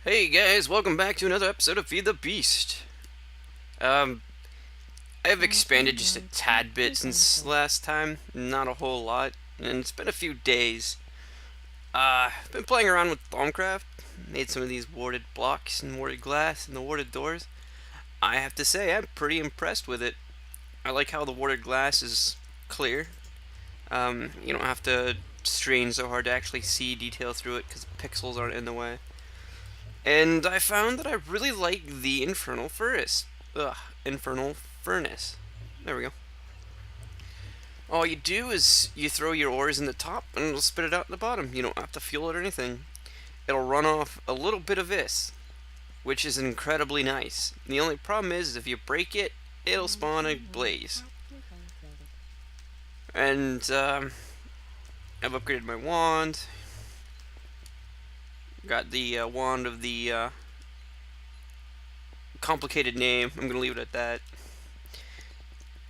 Hey guys, welcome back to another episode of Feed the Beast. Um, I've expanded just a tad bit since last time, not a whole lot, and it's been a few days. I've been playing around with Thaumcraft, made some of these warded blocks and warded glass and the warded doors. I have to say, I'm pretty impressed with it. I like how the warded glass is clear. You don't have to strain so hard to actually see detail through it because pixels aren't in the way. And I found that I really like the Infernal Furnace. Infernal Furnace. There we go. All you do is you throw your ores in the top and it'll spit it out in the bottom. You don't have to fuel it or anything. It'll run off a little bit of this, which is incredibly nice. The only problem is if you break it, it'll spawn a blaze. And I've upgraded my wand. Got the wand of the complicated name. I'm gonna leave it at that.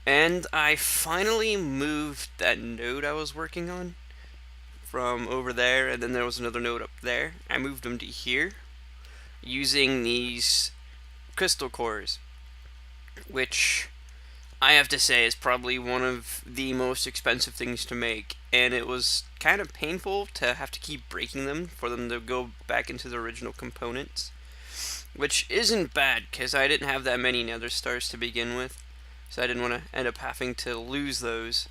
And I finally moved that node I was working on from over there, and then there was another node up there. I moved them to here using these crystal cores, which I have to say is probably one of the most expensive things to make, and it was kind of painful to have to keep breaking them for them to go back into the original components, which isn't bad because I didn't have that many nether stars to begin with, so I didn't want to end up having to lose those.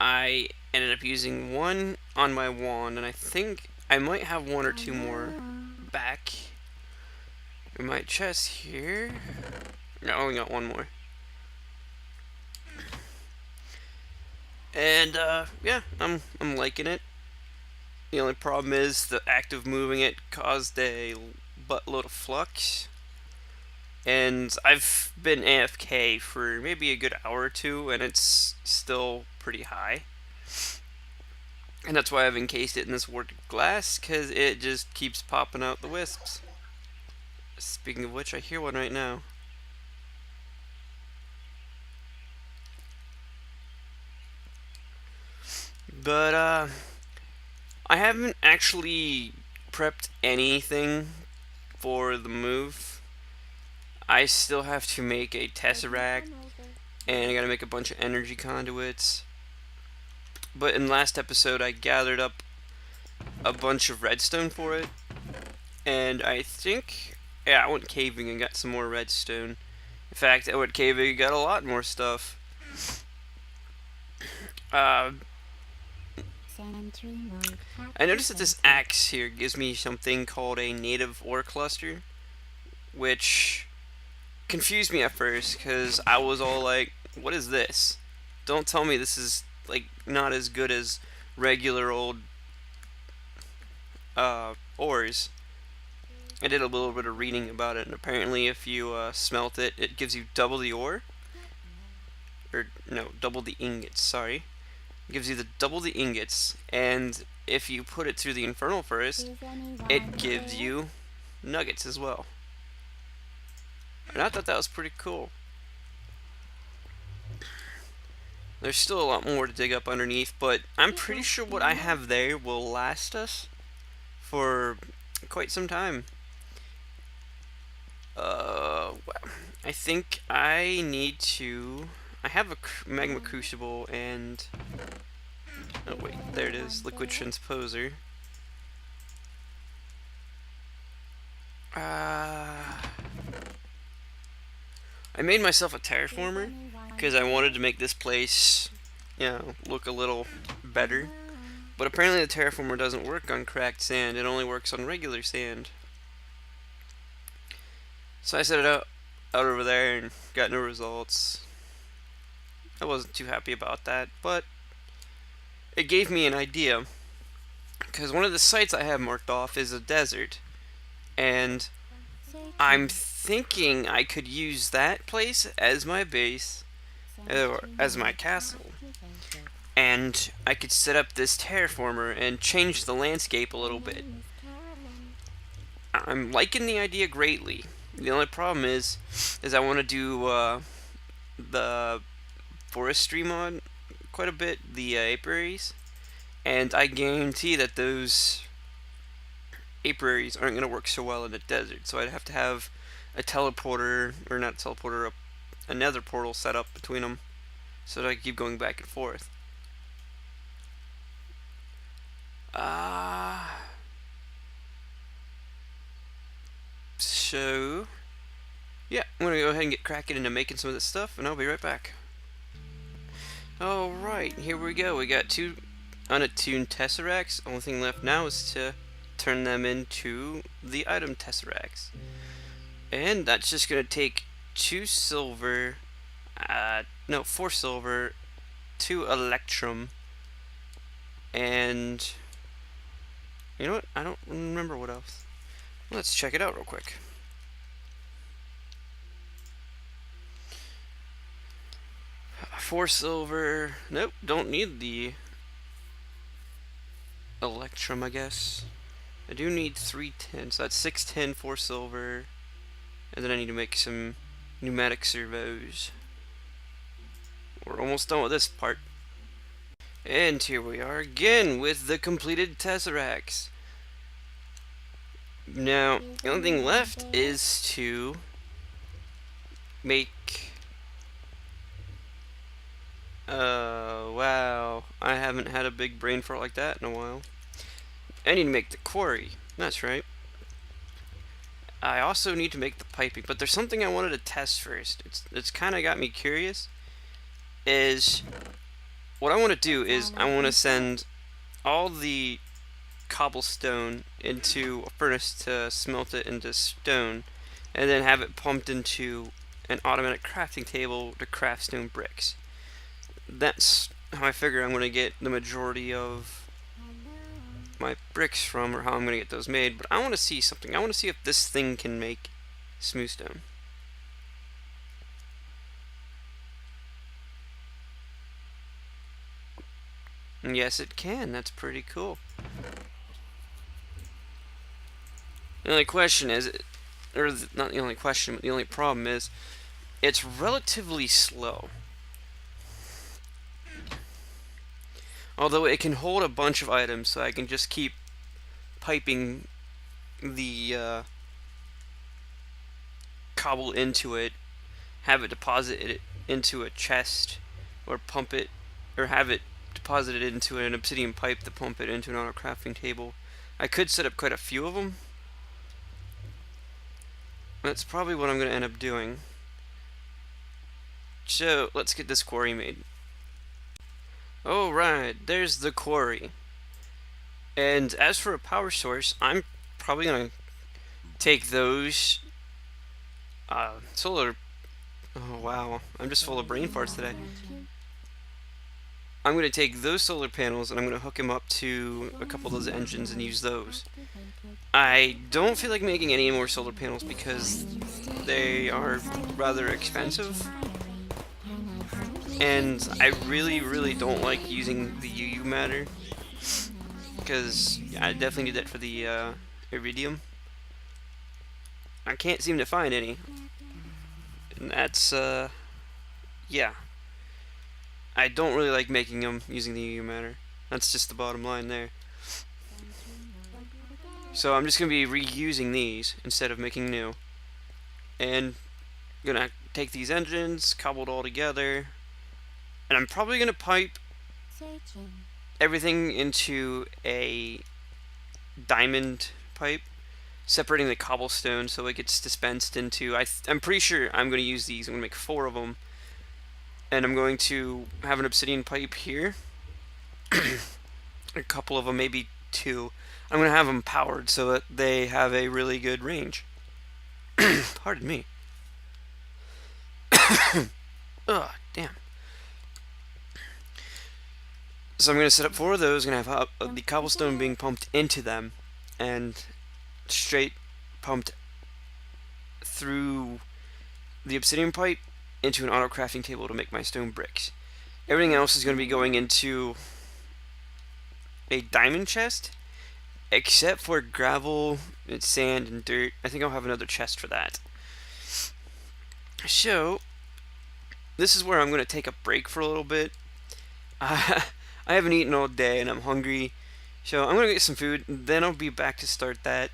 I ended up using one on my wand, and I think I might have one or two more back in my chest here. No, I only got one more. And yeah, I'm liking it. The only problem is the act of moving it caused a buttload of flux. And I've been AFK for maybe a good hour or two, and it's still pretty high. And that's why I've encased it in this warded glass, because it just keeps popping out the wisps. Speaking of which, I hear one right now. But, I haven't actually prepped anything for the move. I still have to make a tesseract, and I gotta make a bunch of energy conduits. But in last episode, I gathered up a bunch of redstone for it, and I think, yeah, I went caving and got some more redstone. In fact, I went caving and got a lot more stuff. I noticed that this axe here gives me something called a native ore cluster, which confused me at first because I was all like, what is this? Don't tell me this is like not as good as regular old ores. I did a little bit of reading about it, and apparently if you smelt it, it gives you double the ore. Or, no, double the ingots, sorry. It gives you double the ingots, and if you put it through the Infernal Furnace, it gives you nuggets as well. And I thought that was pretty cool. There's still a lot more to dig up underneath, but I'm pretty sure what I have there will last us for quite some time. Well, I think I need to... I have a magma crucible and... Oh wait, there it is, liquid transposer. I made myself a terraformer because I wanted to make this place, you know, look a little better. But apparently the terraformer doesn't work on cracked sand, it only works on regular sand. So I set it out over there and got no results. I wasn't too happy about that, but it gave me an idea. Because one of the sites I have marked off is a desert. And I'm thinking I could use that place as my base, or as my castle. And I could set up this terraformer and change the landscape a little bit. I'm liking the idea greatly. The only problem is I want to do the forestry mod quite a bit, the apiaries, and I guarantee that those apiaries aren't going to work so well in the desert, so I'd have to have a teleporter, or not a teleporter, a nether portal set up between them so that I can keep going back and forth. So, yeah, I'm going to go ahead and get cracking into making some of this stuff, and I'll be right back. Alright, here we go. We got 2 unattuned tesseracts. Only thing left now is to turn them into the item tesseracts. And that's just going to take 2 silver, no, 4 silver, 2 electrum, and you know what? I don't remember what else. Let's check it out real quick. Four silver. Nope, don't need the electrum, I guess. I do need 3 tin, so that's 6 tin, 4 silver, and then I need to make some pneumatic servos. We're almost done with this part. And here we are again with the completed tesseracts. Now, the only thing left is to make... wow. I haven't had a big brain fart like that in a while. I need to make the quarry. That's right. I also need to make the piping, but there's something I wanted to test first. It's kind of got me curious. Is what I want to do is I want to send all the cobblestone into a furnace to smelt it into stone, and then have it pumped into an automatic crafting table to craft stone bricks. That's how I figure I'm going to get the majority of my bricks from, or how I'm going to get those made. But I want to see something. I want to see if this thing can make smooth stone. And yes, it can. That's pretty cool. The only question is, or not the only question, but the only problem is, it's relatively slow. Although it can hold a bunch of items, so I can just keep piping the cobble into it, have it deposited into a chest, or pump it, or have it deposited into an obsidian pipe to pump it into an auto crafting table. I could set up quite a few of them. That's probably what I'm going to end up doing. So, let's get this quarry made. Alright, there's the quarry. And as for a power source, I'm probably going to take those solar... Oh wow, I'm just full of brain farts today. I'm going to take those solar panels and I'm going to hook them up to a couple of those engines and use those. I don't feel like making any more solar panels because they are rather expensive. And I really don't like using the UU matter, because I definitely need that for the iridium. I can't seem to find any, and that's yeah. I don't really like making them using the UU matter. That's just the bottom line there. So I'm just gonna be reusing these instead of making new, and I'm gonna take these engines, cobble it all together. And I'm probably going to pipe everything into a diamond pipe, separating the cobblestone so it gets dispensed into... I'm pretty sure I'm going to use these. I'm going to make 4 of them. And I'm going to have an obsidian pipe here. A couple of them, maybe 2. I'm going to have them powered so that they have a really good range. Pardon me. Ugh, damn. So I'm going to set up 4 of those, going to have the cobblestone being pumped into them, and straight pumped through the obsidian pipe into an auto crafting table to make my stone bricks. Everything else is going to be going into a diamond chest, except for gravel, and sand, and dirt. I think I'll have another chest for that. So, this is where I'm going to take a break for a little bit. I haven't eaten all day and I'm hungry, So I'm gonna get some food, then I'll be back to start that.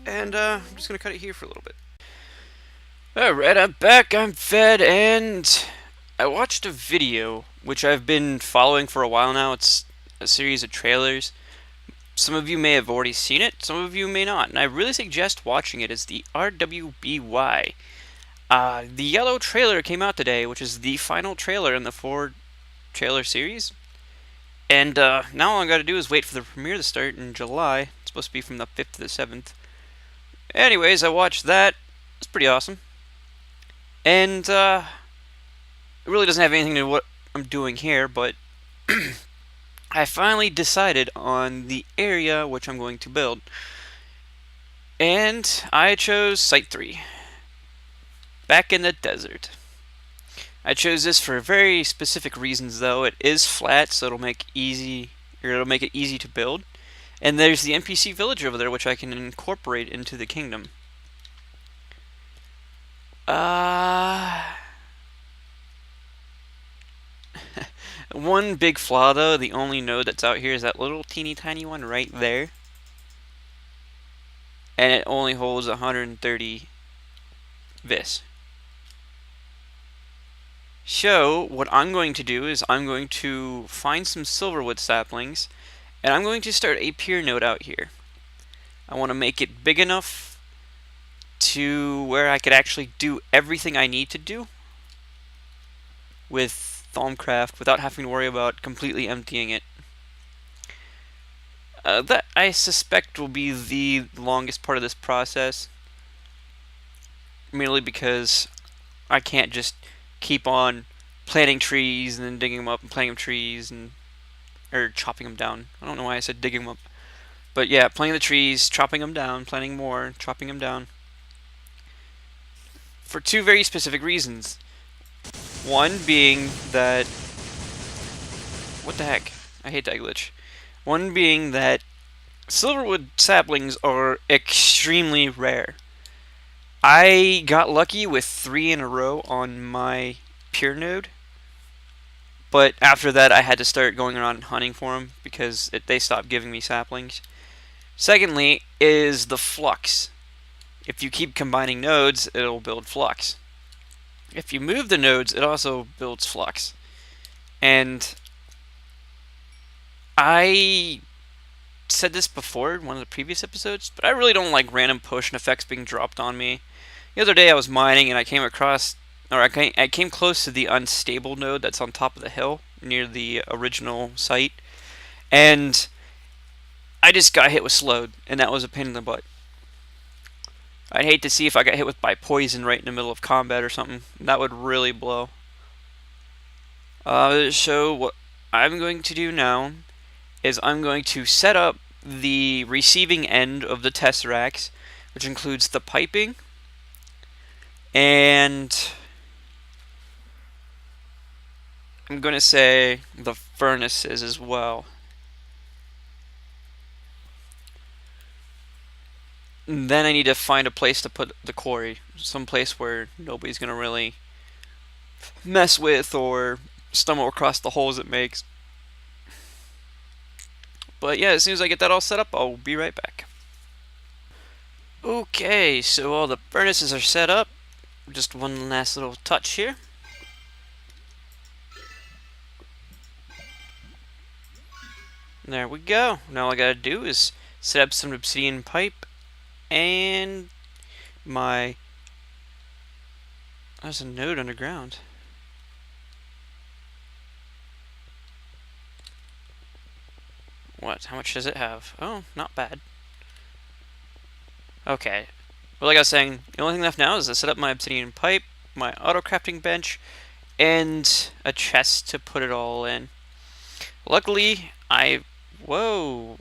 And I'm just gonna cut it here for a little bit. Alright, I'm back, I'm fed, and I watched a video, which I've been following for a while now. It's a series of trailers. Some of you may have already seen it, some of you may not, and I really suggest watching it. It's the RWBY. The yellow trailer came out today, which is the final trailer in the 4-trailer series. And now all I gotta do is wait for the premiere to start in July. It's supposed to be from the 5th to the 7th. Anyways, I watched that. It's pretty awesome. And it really doesn't have anything to do with what I'm doing here, but I finally decided on the area which I'm going to build. And I chose Site 3. Back in the desert. I chose this for very specific reasons, though. It is flat, so it'll make it easy to build. And there's the NPC village over there, which I can incorporate into the kingdom. One big flaw, though, the only node that's out here is that little teeny tiny one right there. And it only holds 130 vis. So, what I'm going to do is I'm going to find some silverwood saplings, and I'm going to start a pier node out here. I want to make it big enough to where I could actually do everything I need to do with Thaumcraft without having to worry about completely emptying it. That, I suspect, will be the longest part of this process, merely because I can't just keep on planting trees and then digging them up and planting trees or chopping them down. I don't know why I said digging them up. But yeah, planting the trees, chopping them down, planting more, chopping them down. For two very specific reasons. One being that... What the heck? I hate that glitch. One being that silverwood saplings are extremely rare. I got lucky with 3 in a row on my pier node, but after that I had to start going around hunting for them because they stopped giving me saplings. Secondly is the flux. If you keep combining nodes, it'll build flux. If you move the nodes, it also builds flux. And I said this before in one of the previous episodes, but I really don't like random potion effects being dropped on me. The other day I was mining and I came across, or I came close to the unstable node that's on top of the hill near the original site, and I just got hit with slowed, and that was a pain in the butt. I'd hate to see if I got hit by poison right in the middle of combat or something. That would really blow. So what I'm going to do now is I'm going to set up the receiving end of the tesseracts, which includes the piping and I'm going to say the furnaces as well. And then I need to find a place to put the quarry, some place where nobody's going to really mess with or stumble across the holes it makes. But yeah, as soon as I get that all set up, I'll be right back. Okay, so all the furnaces are set up. Just one last little touch here. There we go. Now all I gotta do is set up some obsidian pipe and my... There's a node underground. What? How much does it have? Oh, not bad. Okay. Well, like I was saying, the only thing left now is to set up my obsidian pipe, my auto crafting bench, and a chest to put it all in. Luckily, whoa!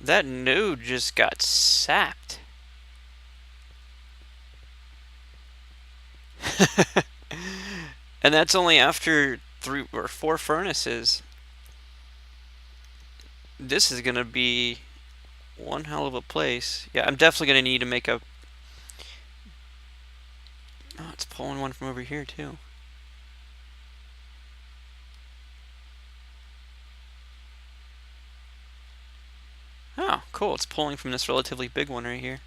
That node just got sapped. And that's only after 3 or 4 furnaces. This is gonna be one hell of a place. Yeah, I'm definitely gonna need to make a... Oh, it's pulling one from over here too. Oh, cool. It's pulling from this relatively big one right here.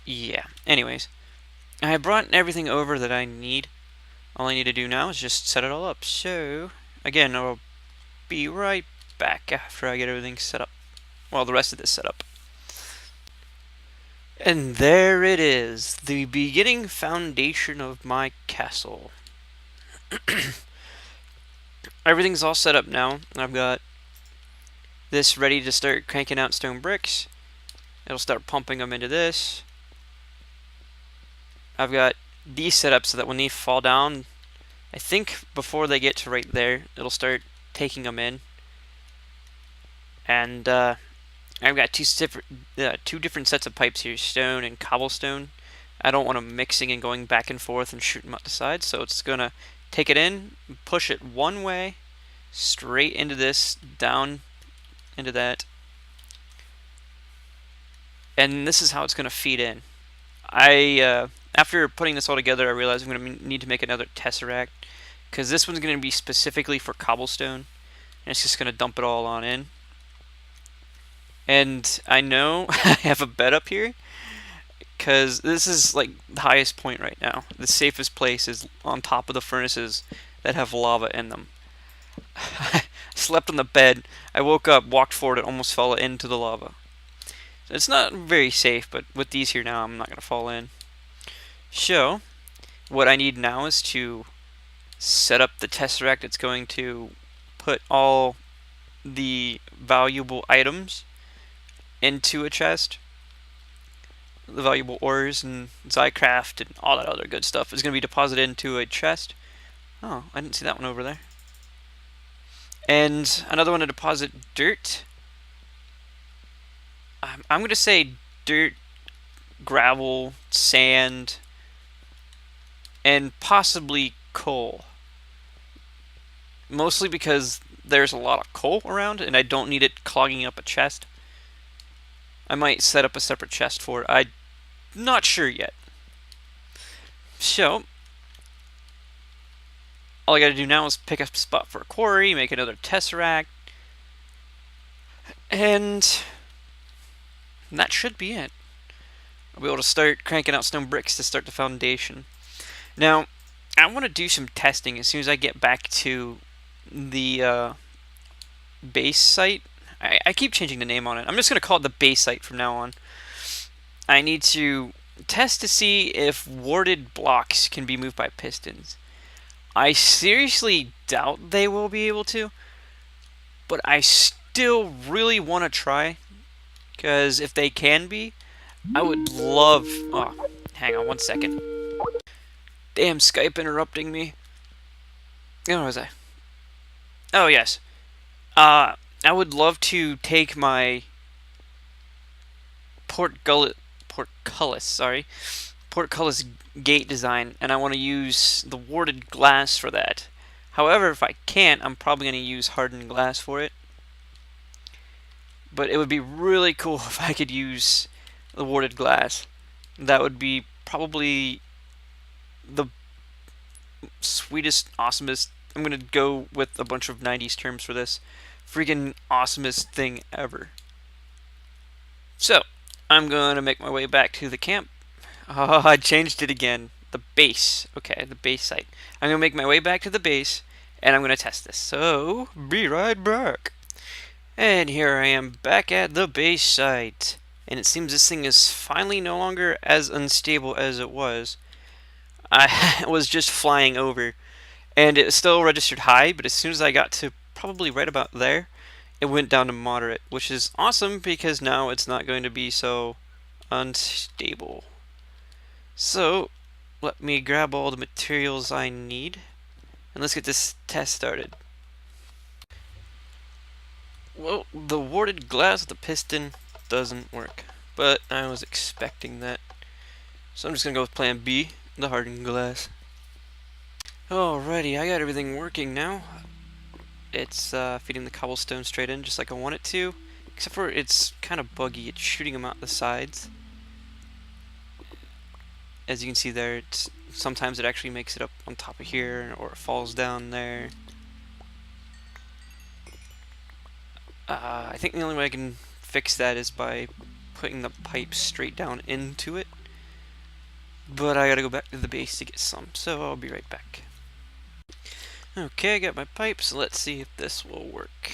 Yeah. Anyways, I brought everything over that I need. All I need to do now is just set it all up. So, again, I'll be right back after I get everything set up. Well, the rest of this set up. And there it is, the beginning foundation of my castle. Everything's all set up now. I've got this ready to start cranking out stone bricks. It'll start pumping them into this. I've got these set up so that when they fall down, I think before they get to right there, it'll start taking them in. And I've got two different sets of pipes here, stone and cobblestone. I don't want them mixing and going back and forth and shooting out the sides, so it's gonna take it in, push it one way, straight into this, down into that, and this is how it's gonna feed in. After putting this all together, I realized I'm gonna need to make another tesseract, because this one's gonna be specifically for cobblestone, and it's just gonna dump it all on in. And I know I have a bed up here, because this is like the highest point right now. The safest place is on top of the furnaces that have lava in them. I slept on the bed, I woke up, walked forward, and almost fell into the lava. So it's not very safe, but with these here now, I'm not going to fall in. So, what I need now is to set up the tesseract that's going to put all the valuable items into a chest. The valuable ores and Zycraft and all that other good stuff is going to be deposited into a chest. Oh, I didn't see that one over there. And another one to deposit dirt. I'm going to say dirt, gravel, sand, and possibly coal. Mostly because there's a lot of coal around and I don't need it clogging up a chest. I might set up a separate chest for it. I'm not sure yet. So, all I gotta do now is pick a spot for a quarry, make another tesseract, and that should be it. I'll be able to start cranking out stone bricks to start the foundation. Now, I want to do some testing as soon as I get back to the base site. I keep changing the name on it. I'm just going to call it the base site from now on. I need to test to see if warded blocks can be moved by pistons. I seriously doubt they will be able to, but I still really want to try, because if they can be, I would love... Oh, hang on one second. Damn, Skype interrupting me. Where was I? Oh, yes. I would love to take my portcullis gate design, and I want to use the warded glass for that. However, if I can't, I'm probably going to use hardened glass for it. But it would be really cool if I could use the warded glass. That would be probably the sweetest, awesomest... I'm going to go with a bunch of 90s terms for this. Freaking awesomest thing ever. So, I'm going to make my way back to the camp. Oh, I changed it again. The base. Okay, the base site. I'm going to make my way back to the base, and I'm going to test this. So, be right back. And here I am back at the base site. And it seems this thing is finally no longer as unstable as it was. I was just flying over, and it still registered high, but as soon as I got to probably right about there, it went down to moderate, which is awesome because now it's not going to be so unstable. So, let me grab all the materials I need, and let's get this test started. Well, the warded glass with the piston doesn't work, but I was expecting that. So I'm just going to go with plan B, the hardened glass. Alrighty, I got everything working now. It's feeding the cobblestone straight in just like I want it to, except for it's kind of buggy. It's shooting them out the sides. As you can see there, it's sometimes it actually makes it up on top of here, or it falls down there. I think the only way I can fix that is by putting the pipe straight down into it. But I gotta go back to the base to get some, so I'll be right back. Okay, I got my pipes. Let's see if this will work.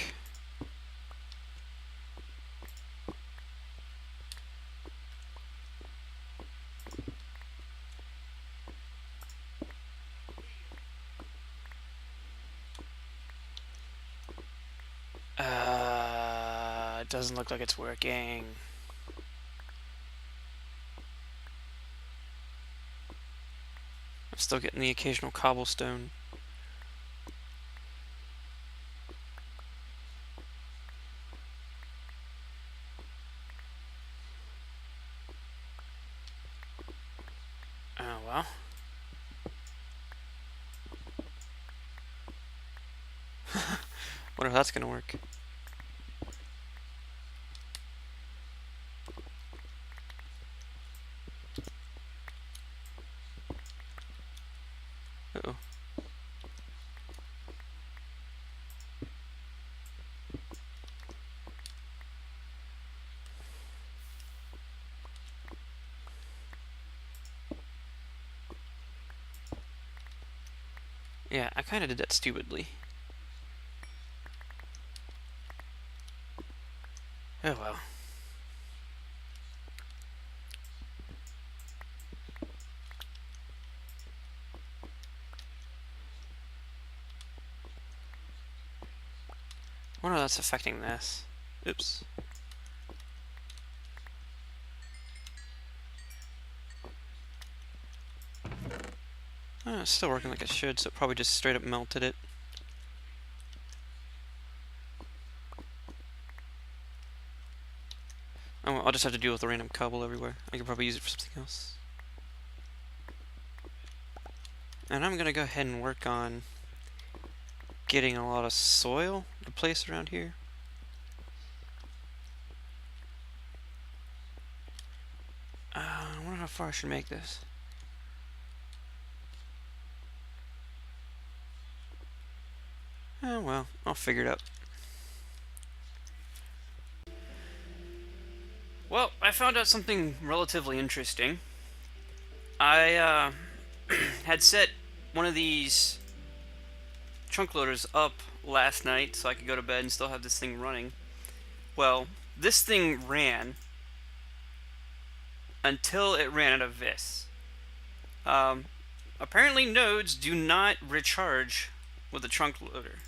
It doesn't look like it's working. I'm still getting the occasional cobblestone. Oh well. Wonder if that's gonna work. Uh-oh. Yeah, I kinda did that stupidly. Oh well. Wonder how that's affecting this. Oops. Oh, it's still working like it should, so it probably just straight up melted it. Oh, well, I'll just have to deal with the random cobble everywhere. I could probably use it for something else. And I'm gonna go ahead and work on getting a lot of soil to place around here. I wonder how far I should make this. Oh well, I'll figure it out. Well, I found out something relatively interesting. I had set one of these trunk loaders up last night so I could go to bed and still have this thing running. Well, this thing ran until it ran out of vis. Apparently nodes do not recharge with a trunk loader.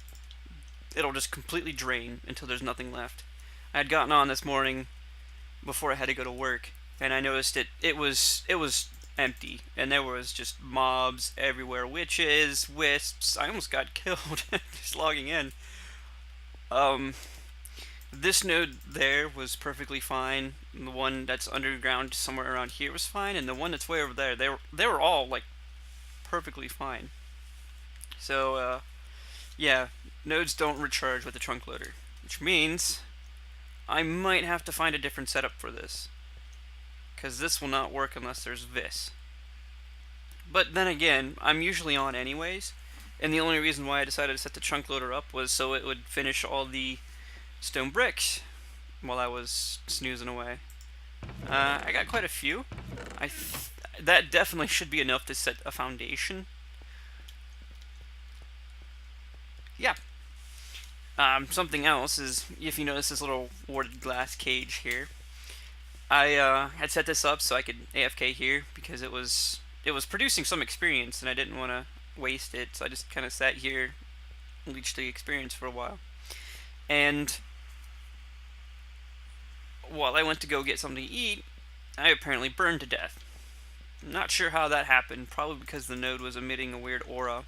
It'll just completely drain until there's nothing left. I had gotten on this morning before I had to go to work, and I noticed it was empty, and there was just mobs everywhere, witches, wisps. I almost got killed just logging in. This node there was perfectly fine. The one that's underground somewhere around here was fine, and the one that's way over there, they were all like perfectly fine. So yeah, nodes don't recharge with the trunk loader, which means I might have to find a different setup for this, because this will not work unless there's vis. But then again, I'm usually on anyways, and the only reason why I decided to set the trunk loader up was so it would finish all the stone bricks while I was snoozing away. I got quite a few. That definitely should be enough to set a foundation. Yeah. Something else is, if you notice this little warded glass cage here, I had set this up so I could AFK here because it was producing some experience and I didn't want to waste it, so I just kind of sat here, leached the experience for a while. And while I went to go get something to eat, I apparently burned to death. I'm not sure how that happened, probably because the node was emitting a weird aura.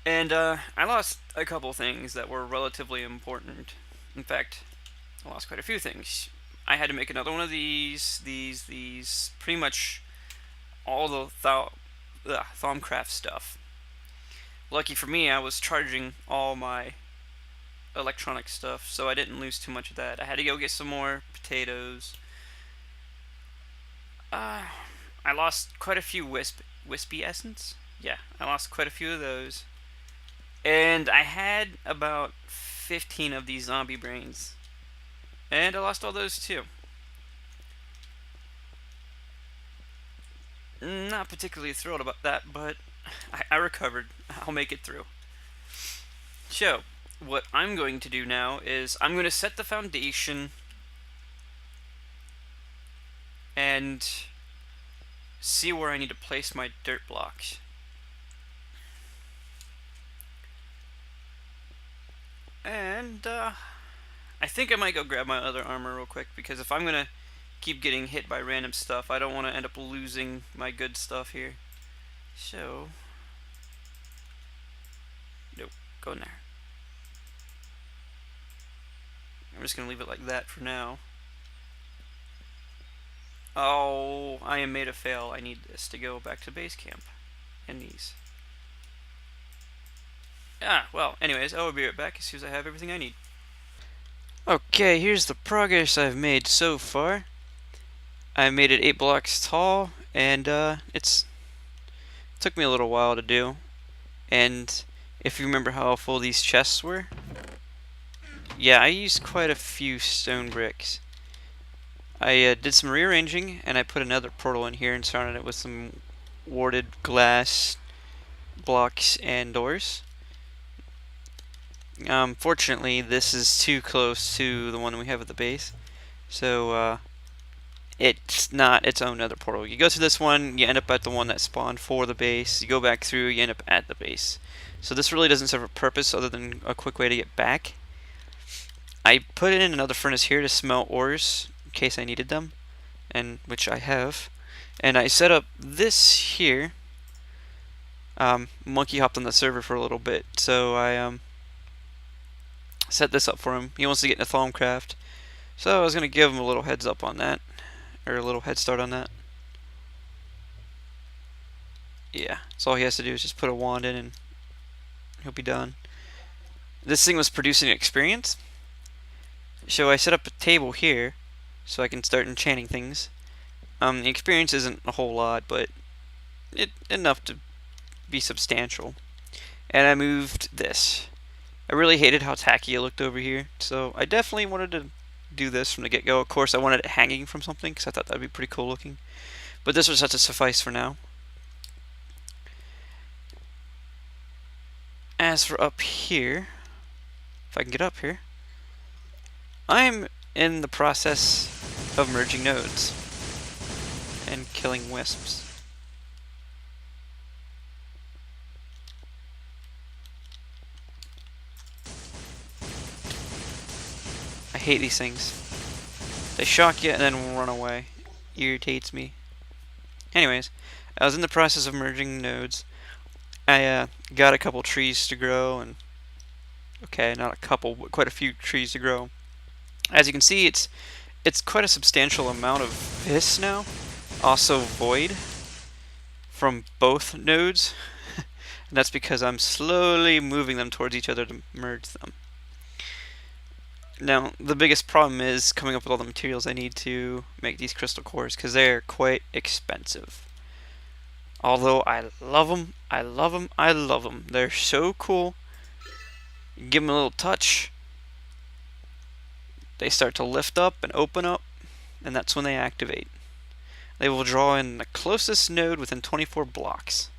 And I lost a couple things that were relatively important. In fact, I lost quite a few things. I had to make another one of these, pretty much all the Thaumcraft stuff. Lucky for me, I was charging all my electronic stuff, so I didn't lose too much of that. I had to go get some more potatoes. I lost quite a few wispy essence. Yeah, I lost quite a few of those. And I had about 15 of these zombie brains. And I lost all those too. Not particularly thrilled about that, but I recovered. I'll make it through. So, what I'm going to do now is I'm going to set the foundation and see where I need to place my dirt blocks. And I think I might go grab my other armor real quick, because if I'm gonna keep getting hit by random stuff, I don't want to end up losing my good stuff here. So, nope, go in there. I'm just gonna leave it like that for now. Oh, I am made a fail. I need this to go back to base camp. And these. Well, anyways, I will be right back as soon as I have everything I need. Okay, here's the progress I've made so far. I made it 8 blocks tall, and it took me a little while to do. And if you remember how full these chests were, yeah, I used quite a few stone bricks. I did some rearranging, and I put another portal in here and surrounded it with some warded glass blocks and doors. Fortunately, this is too close to the one we have at the base, so it's not its own other portal. You go through this one, you end up at the one that spawned for the base. You go back through, you end up at the base. So this really doesn't serve a purpose other than a quick way to get back. I put in another furnace here to smelt ores in case I needed them, and which I have. And I set up this here. Monkey hopped on the server for a little bit, so I set this up for him. He wants to get into Thaumcraft, so I was going to give him a little heads up on that, or a little head start on that. Yeah, so all he has to do is just put a wand in and he'll be done. This thing was producing experience, so I set up a table here so I can start enchanting things. The experience isn't a whole lot, but enough to be substantial. And I moved this. I really hated how tacky it looked over here, so I definitely wanted to do this from the get-go. Of course, I wanted it hanging from something because I thought that would be pretty cool looking. But this was have to suffice for now. As for up here, if I can get up here, I'm in the process of merging nodes and killing wisps. I hate these things. They shock you and then run away. Irritates me. Anyways, I was in the process of merging nodes. I got a couple trees to grow, and okay, not a couple, but quite a few trees to grow. As you can see, it's quite a substantial amount of this now. Also void from both nodes. And that's because I'm slowly moving them towards each other to merge them. Now, the biggest problem is coming up with all the materials I need to make these crystal cores, because they're quite expensive. Although I love them, I love them, I love them. They're so cool. Give them a little touch, they start to lift up and open up, and that's when they activate. They will draw in the closest node within 24 blocks.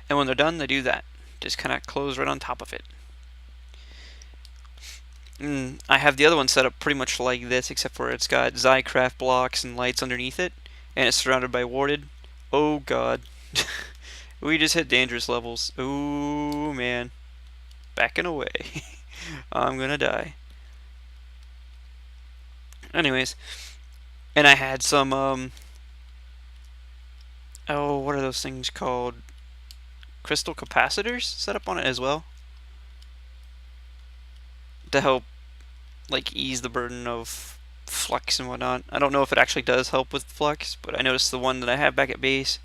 And when they're done, they do that. Just kind of close right on top of it. I have the other one set up pretty much like this, except for it's got Zycraft blocks and lights underneath it, and it's surrounded by warded. Oh god. We just hit dangerous levels. Ooh, man. Backing away. I'm gonna die. Anyways. And I had some, oh, what are those things called? Crystal capacitors set up on it as well, to help, like, ease the burden of flux and whatnot. I don't know if it actually does help with flux, but I noticed the one that I have back at base,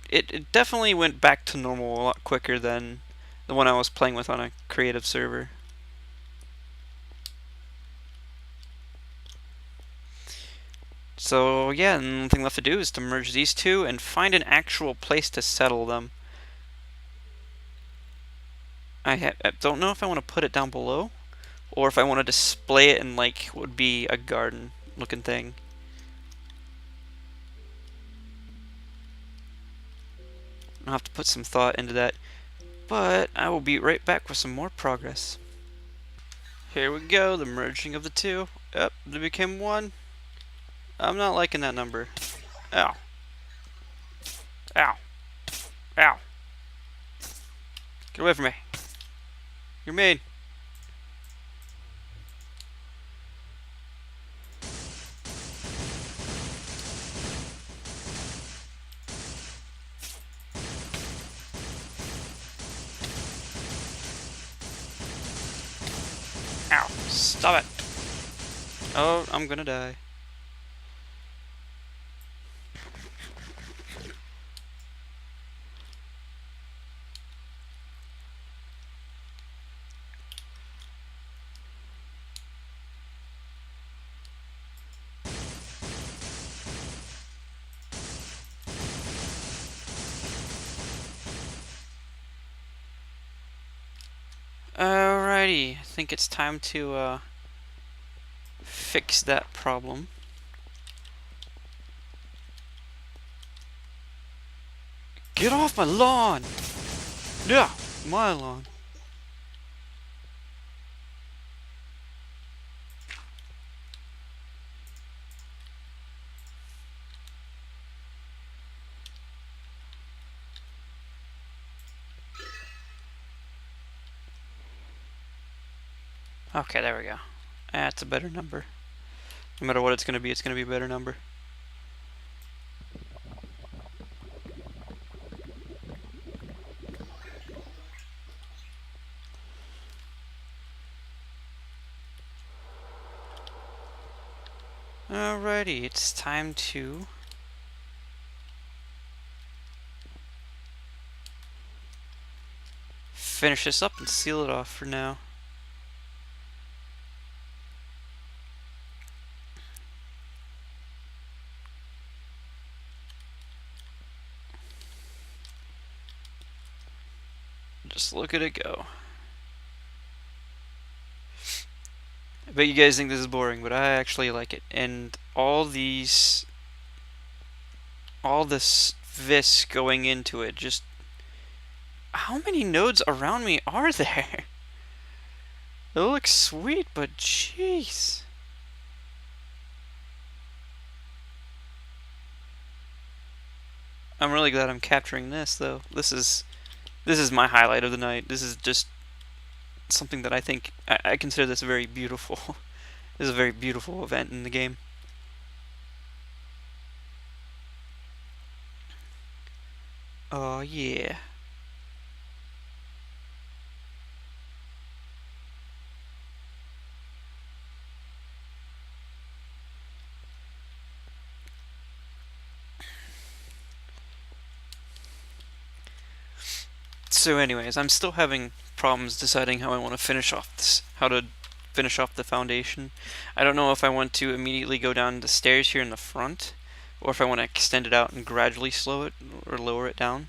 it definitely went back to normal a lot quicker than the one I was playing with on a creative server. So yeah, and the only thing left to do is to merge these two and find an actual place to settle them. I don't know if I want to put it down below, or if I want to display it in like what would be a garden looking thing. I'll have to put some thought into that, but I will be right back with some more progress. Here we go, the merging of the two. Yep, they became one. I'm not liking that number. Ow. Ow. Ow. Get away from me. You're mean. Ow. Stop it. Oh, I'm gonna die. Alrighty, I think it's time to fix that problem. Get off my lawn! Yeah, my lawn. Okay, there we go. That's a better number. No matter what it's gonna be a better number. Alrighty, it's time to finish this up and seal it off for now. Just look at it go. I bet you guys think this is boring, but I actually like it. And all this vis going into it, just how many nodes around me are there? It looks sweet, but jeez. I'm really glad I'm capturing this though. This is my highlight of the night. This is just something that I think I consider this very beautiful. This is a very beautiful event in the game. Oh yeah. So anyways, I'm still having problems deciding how I want to finish off this, how to finish off the foundation. I don't know if I want to immediately go down the stairs here in the front, or if I want to extend it out and gradually slow it or lower it down.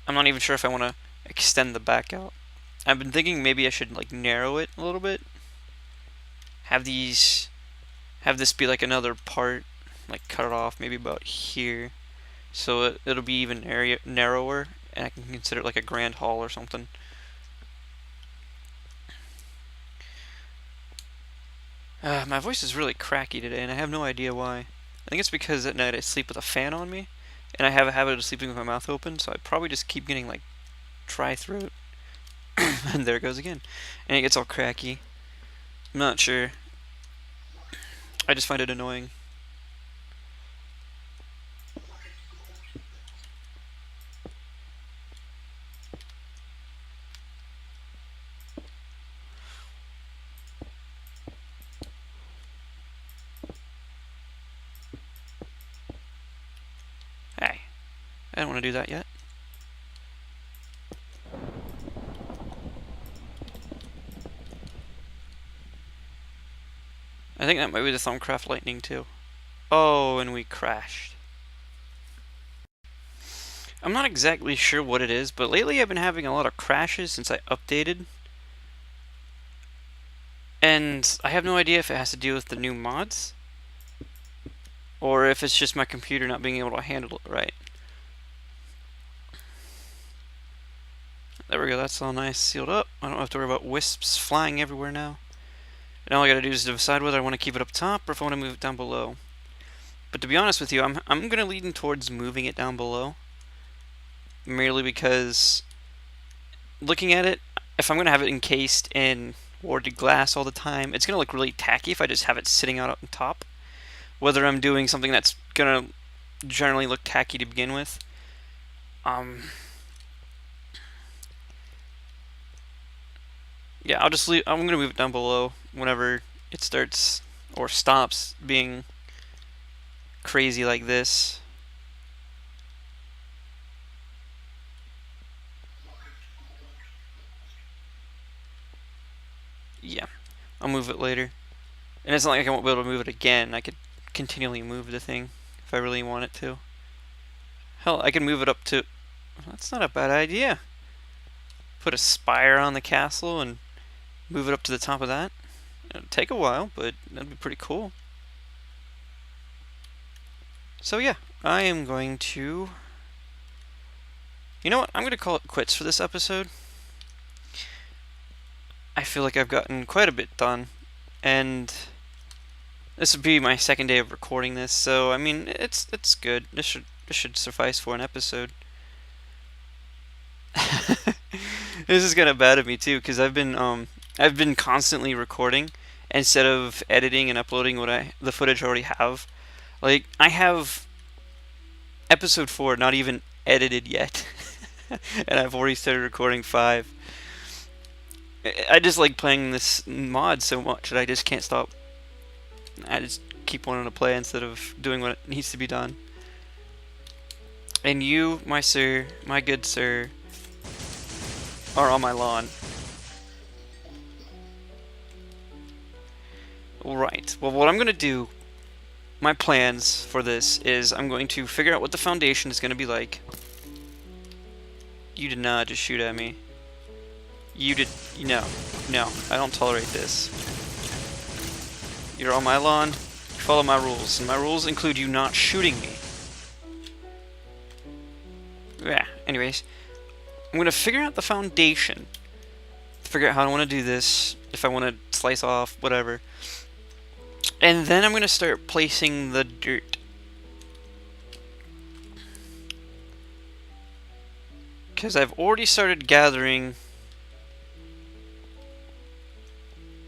I'm not even sure if I want to extend the back out. I've been thinking maybe I should like narrow it a little bit. Have this be like another part, like cut it off maybe about here, so it'll be even narrower, and I can consider it like a grand hall or something. My voice is really cracky today, and I have no idea why. I think it's because at night I sleep with a fan on me, and I have a habit of sleeping with my mouth open, so I probably just keep getting like dry throat. And there it goes again. And it gets all cracky. I'm not sure. I just find it annoying. Hey, I don't want to do that yet. think that might be the Thaumcraft Lightning too. Oh, and we crashed. I'm not exactly sure what it is, but lately I've been having a lot of crashes since I updated. And I have no idea if it has to do with the new mods, or if it's just my computer not being able to handle it right. There we go, that's all nice sealed up. I don't have to worry about wisps flying everywhere now. And all I gotta do is decide whether I want to keep it up top or if I want to move it down below. But to be honest with you, I'm gonna lean towards moving it down below. Merely because, looking at it, if I'm gonna have it encased in warded glass all the time, it's gonna look really tacky if I just have it sitting out on top. Whether I'm doing something that's gonna generally look tacky to begin with. Yeah, I'll just leave. I'm gonna move it down below whenever it starts or stops being crazy like this. Yeah, I'll move it later. And it's not like I won't be able to move it again. I could continually move the thing if I really want it to. Hell, I can move it up to... That's not a bad idea. Put a spire on the castle and move it up to the top of that. It'll take a while, but that'd be pretty cool. So yeah, I am going to... You know what? I'm going to call it quits for this episode. I feel like I've gotten quite a bit done, and this would be my second day of recording this, so I mean it's good. This should suffice for an episode. This is kind of bad of me too, because I've been constantly recording instead of editing and uploading the footage I already have. Like, I have episode 4 not even edited yet, and I've already started recording 5. I just like playing this mod so much that I just can't stop. I just keep wanting to play instead of doing what needs to be done. And you, my sir, my good sir, are on my lawn. Right. Well, what I'm going to do, my plans for this is I'm going to figure out what the foundation is going to be like. You did not just shoot at me. You did... No. No. I don't tolerate this. You're on my lawn. You follow my rules. And my rules include you not shooting me. Yeah. Anyways. I'm going to figure out the foundation. Figure out how I want to do this. If I want to slice off. Whatever. And then I'm going to start placing the dirt. Because I've already started gathering...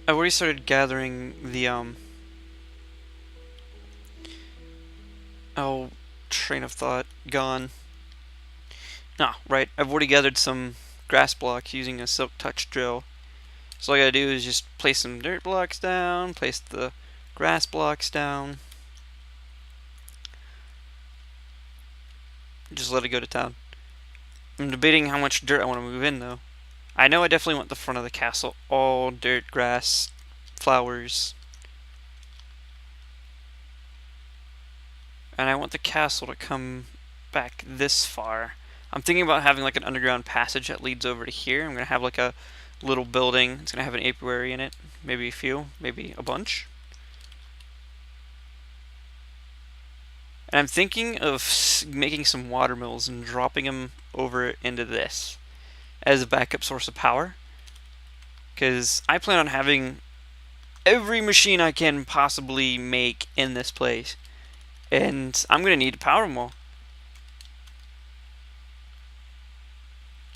the, Oh, train of thought gone. No, right. I've already gathered some grass blocks using a silk touch drill. So all I gotta do is just place some dirt blocks down, place the grass blocks down. Just let it go to town. I'm debating how much dirt I want to move in, though. I know I definitely want the front of the castle all dirt, grass, flowers. And I want the castle to come back this far. I'm thinking about having like an underground passage that leads over to here. I'm going to have like a little building. It's going to have an apiary in it. Maybe a few, maybe a bunch. And I'm thinking of making some water mills and dropping them over into this as a backup source of power. Because I plan on having every machine I can possibly make in this place. And I'm going to need to power them all.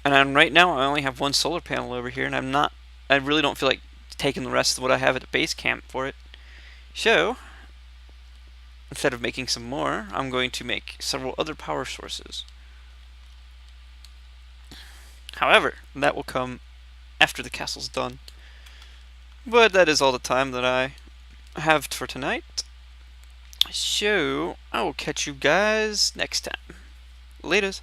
And right now I only have one solar panel over here, and I really don't feel like taking the rest of what I have at the base camp for it. So, instead of making some more, I'm going to make several other power sources. However, that will come after the castle's done. But that is all the time that I have for tonight. So, I will catch you guys next time. Laters.